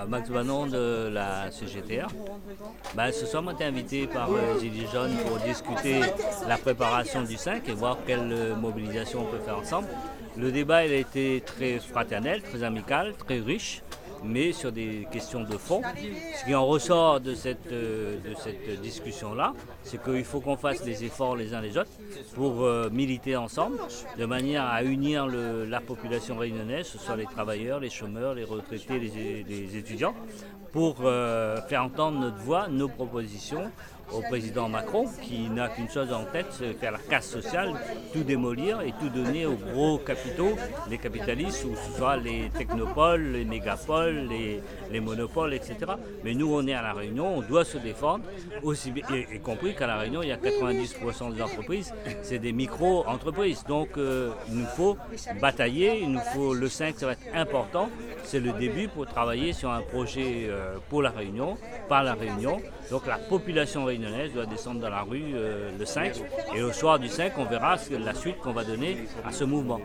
Max Banon de la CGTR. Ce soir, on été invité par Gilets jaunes pour discuter la préparation du 5 et voir quelle mobilisation on peut faire ensemble. Le débat il a été très fraternel, très amical, très riche, mais sur des questions de fond. Ce qui en ressort de cette discussion-là, c'est qu'il faut qu'on fasse les efforts les uns les autres pour militer ensemble, de manière à unir la population réunionnaise, ce soit les travailleurs, les chômeurs, les retraités, les étudiants, pour faire entendre notre voix, nos propositions au président Macron, qui n'a qu'une chose en tête, c'est faire la casse sociale, tout démolir et tout donner aux gros capitaux, les capitalistes, ou ce soit les technopoles, les mégapoles, les monopoles, etc. Mais nous, on est à La Réunion, on doit se défendre, aussi bien, y compris qu'à La Réunion, il y a 90% des entreprises, c'est des micro-entreprises. Donc, il nous faut batailler, il nous faut le 5, ça va être important. C'est le début pour travailler sur un projet pour La Réunion, par La Réunion. Donc la population réunionnaise doit descendre dans la rue le 5 et au soir du 5, on verra la suite qu'on va donner à ce mouvement.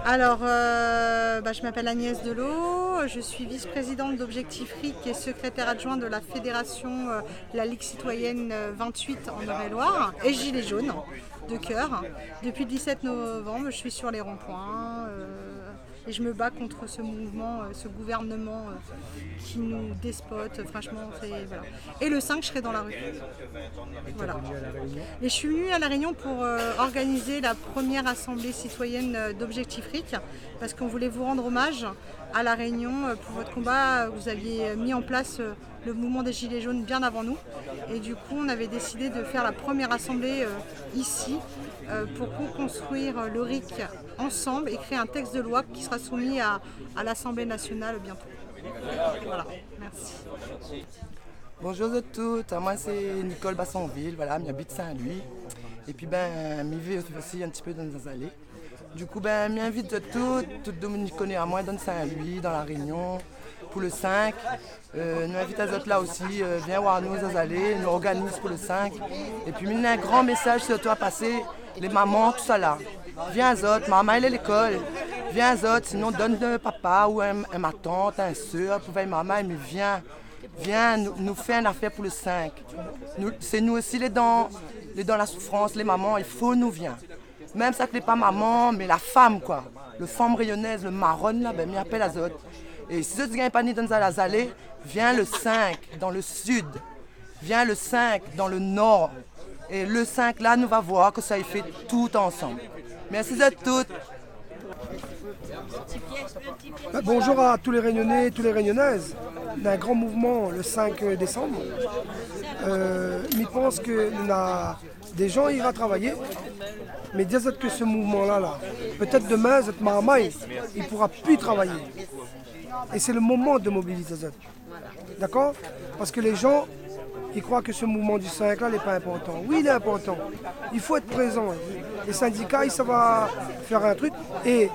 Alors, je m'appelle Agnès Delot, je suis vice-présidente d'Objectif RIC et secrétaire adjointe de la fédération la Ligue citoyenne 28 en Eure-et-Loir et Gilets jaunes de cœur. Depuis le 17 novembre, je suis sur les ronds-points. Et je me bats contre ce mouvement, ce gouvernement qui nous despote, franchement. Voilà. Et le 5, je serai dans la rue. Voilà. Et je suis venue à La Réunion pour organiser la première assemblée citoyenne d'Objectif RIC, parce qu'on voulait vous rendre hommage à La Réunion pour votre combat. Vous aviez mis en place le mouvement des Gilets jaunes bien avant nous. Et du coup, on avait décidé de faire la première assemblée ici pour co-construire le RIC ensemble et créer un texte de loi qui sera soumis à l'Assemblée nationale bientôt. Voilà, merci. Bonjour à toutes, moi c'est Nicole Bassonville, voilà, j'habite Saint-Louis. Et puis je vis aussi un petit peu dans les allées. Du coup, j'invite tout Dominique connaît à moi dans Saint-Louis, dans La Réunion, pour le 5. Nous invitons les autres là aussi, viens voir nous aux allées, nous organisons pour le 5. Et puis il y a un grand message surtout à passer, les mamans, tout ça là. Viens les autres, maman elle est à l'école, viens les autres, sinon donne un papa ou ma tante, un soeur, pour voir maman, mais viens nous faire une affaire pour le 5. C'est nous aussi les dans la souffrance, les mamans, il faut nous viens. Même ça que n'est pas maman, mais la femme quoi. Le femme rayonnaise, le marron là, m'y appelle les autres. Et si tu n'as pas ni dans les allées, viens le 5 dans le sud, viens le 5 dans le nord. Et le 5 là, nous va voir que ça y fait tout ensemble. Merci à toutes. Bonjour à tous les Réunionnais et toutes les Réunionnaises. Il y a un grand mouvement le 5 décembre. Je pense que des gens iront travailler, mais dire que ce mouvement-là, peut-être demain, cette maman, il ne pourra plus travailler. Et c'est le moment de mobiliser. D'accord? Parce que les gens, ils croient que ce mouvement du 5 là n'est pas important. Oui, il est important. Il faut être présent. Les syndicats, ça va faire un truc. Et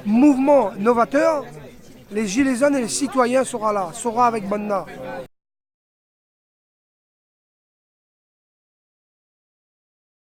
mouvement novateur, les gilets jaunes et les citoyens seront là, seront avec Bonna.